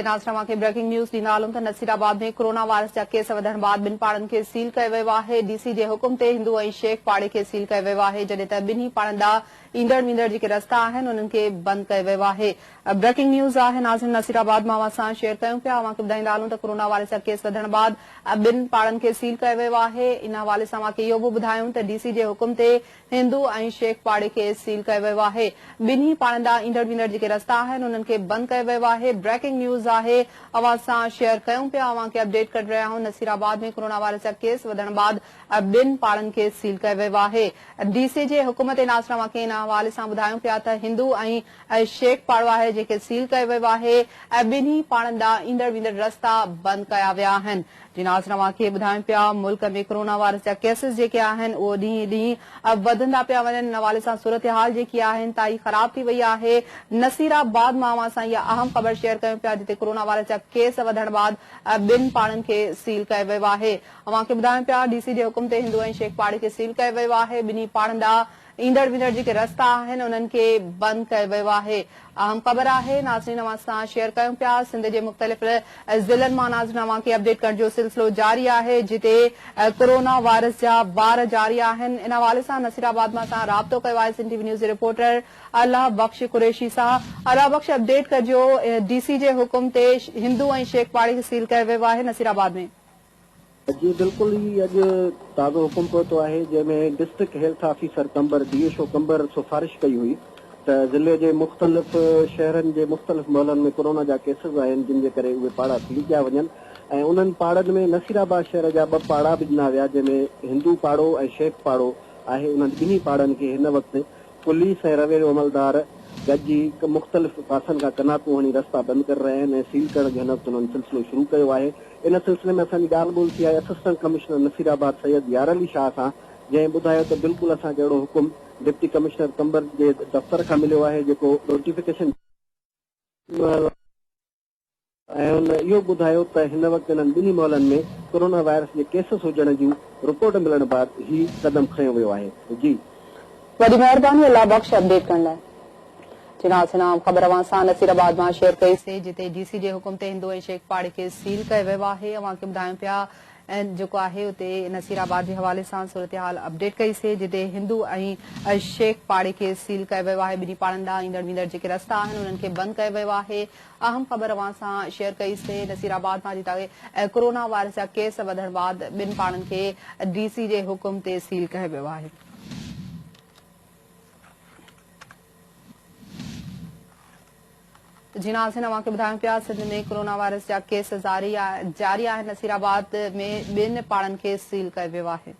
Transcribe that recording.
नाज़रीन खे breaking news ॾींदालूं त नसीराबाद में कोरोना वायरस जा केस वधण बाद ॿिनि पाड़नि खे सील कयो वियो आहे। डीसी जे हुकुम ते हिंदू ऐं शेख पाड़े खे सील कयो वियो आहे, जॾहिं त ॿिन्ही पाड़नि ॾांहुं ईंदड़ वेंदड़ जेके रस्ता आहिनि उन्हनि खे बंदि कयो वियो आहे। ब्रेकिंग न्यूज़ आहे नाज़रीन नसीराबाद मां असां शेयर कयूं पिया। अव्हांखे ॿुधाईंदालूं त कोरोना वायरस जा केस वधण बाद ॿिनि पाड़नि खे सील कयो वियो आहे। इन हवाले सां अव्हांखे इहो बि ॿुधायूं त डीसी जे हुकुम ते हिंदू ऐं शेख पाड़े खे सील कयो वियो आहे। ॿिन्ही पाड़नि ॾांहुं ईंदड़ वेंदड़ जेके रस्ता आहिनि उन्हनि खे बंदि कयो वियो आहे। ब्रेकिंग न्यूज़ आहे अवां सां शेयर कयूं पिया। अव्हांखे अपडेट करे रहिया आहियूं। नसीराबाद में कोरोना वायरस जा केस वधण बाद ॿिनि पाड़नि खे सील कयो वियो आहे। डीसी जे हुकुम ते नाज़रीन अव्हांखे इन हवाले सां ॿुधायूं पिया त हिंदू ऐं शेख पाड़ो आहे जेके सील कयो वियो आहे ऐं ॿिन्ही पाड़नि ॾांहुं ईंदड़ वेंदड़ रस्ता बंदि कया विया आहिनि। जी नाज़रीन अव्हांखे ॿुधायूं पिया मुल्क में कोरोना वायरस जा केसिस जेके आहिनि उहो ॾींहुं ॾींहुं वधंदा पिया वञनि। इन हवाले सां सूरत हाल जेकी आहे इंतहाई ख़राब थी वई आहे। नसीराबाद मां अवां सां इहा अहम ख़बर शेयर कयूं पिया जिते कोरोना वायरस जा केस वधण बाद ॿिनि पाड़नि खे सील कयो वियो आहे। अव्हांखे ॿुधायूं पिया डीसी जे हुकुम ते हिंदू ऐं शेख पाड़े खे सील कयो वियो आहे। ॿिन्ही पाड़नि ॾांहुं ईंदड़ वेंदड़ जेके रस्ता आहिनि उन्हनि खे बंदि कयो वियो आहे। अहम ख़बर आहे नाज़रीन अवां सां शेयर कयूं पिया। सिंध जे मुख़्तलिफ़ ज़िलनि मां नाज़रीन अव्हांखे अपडेट करण जो सिलसिलो जारी आहे जिते कोरोना वायरस जा वार जारी आहिनि। इन हवाले सां नसीराबाद मां असां राब्तो कयो आहे सिंध टीवी न्यूज़ जे रिपोर्टर अल्लाह बख्श कुरैशी सां। अल्लाह बख्श अपडेट कजो डीसी जे हुकुम ते हिंदू ऐं शेख पाड़े खे सील कयो वियो आहे नसीराबाद में। जी बिल्कुल ही अॼु ताज़ो हुकुम पहुतो आहे जंहिंमें डिस्ट्रिक्ट हेल्थ ऑफिसर कंबर डीएसओ कंबर सिफारिश कई हुई त ज़िले जे मुख़्तलिफ़ शहरनि जे मुख़्तलिफ़ महलनि में कोरोना जा केसिस आहिनि जिन जे करे उहे पाड़ा सील कया वञनि ऐं उन्हनि पाड़नि में नसीराबाद शहर जा 2 पाड़ा बि ॾिना विया जंहिंमें हिंदू पाड़ो ऐं शेख पाड़ो आहे। उन्हनि ॿिन्ही पाड़नि खे हिन वक़्तु पुलिस ऐं रेवेन्यू अमलदार गॾिजी मुख़्तलिफ़ पासनि खां कनातूं हणी रस्ता बंदि करे रहिया आहिनि ऐं सील करण जो हिन वक़्तु उन्हनि सिलसिलो शुरू कयो आहे। इन सिलसिले में असांजी ॻाल्हि ॿोल थी आहे असिस्टेंट कमिश्नर नसीराबाद सैयद यार अली शाह सां, जंहिं ॿुधायो त बिल्कुलु असांखे अहिड़ो हुकुम डिप्टी कमिश्नर कंबर जे दफ़्तर खां मिलियो आहे जेको नोटिफिकेशन ऐं हुन इहो ॿुधायो त हिन वक़्तु हिननि ॿिन्ही महलनि में कोरोना वायरस जे केसिस हुजण जूं रिपोर्ट मिलण बाद ही क़दम खयो वियो आहे। जी वॾी महिरबानी अल्लाह बख्श अपडेट करण लाइ। नाज़रीन ख़बर अवां सां नसीराबाद मां शेयर कईसीं जिते डीसी जे हुकुम ते हिंदू ऐं शेख पाड़े खे सील कयो वियो आहे। अव्हांखे ॿुधायूं पिया ऐं जेको आहे उते नसीराबाद जे हवाले सां सूरत हाल अपडेट कईसीं जिते हिंदू ऐं शेख पाड़े खे सील कयो वियो आहे। ॿिन्ही पाड़नि ॾांहुं ईंदड़ वेंदड़ जेके रस्ता आहिनि उन्हनि खे बंदि कयो वियो आहे। अहम ख़बर अवां सां शेयर कईसीं नसीराबाद मां जिते कोरोना वायरस जा केस वधण बाद ॿिनि पाड़नि खे डीसी जे हुकुम ते सील कयो वियो आहे। जी नाज़रीन अव्हांखे ॿुधायूं पिया सिंध में कोरोना वायरस जा केस जारी आहे। नसीराबाद में 2 पाड़नि खे सील कयो वियो आहे।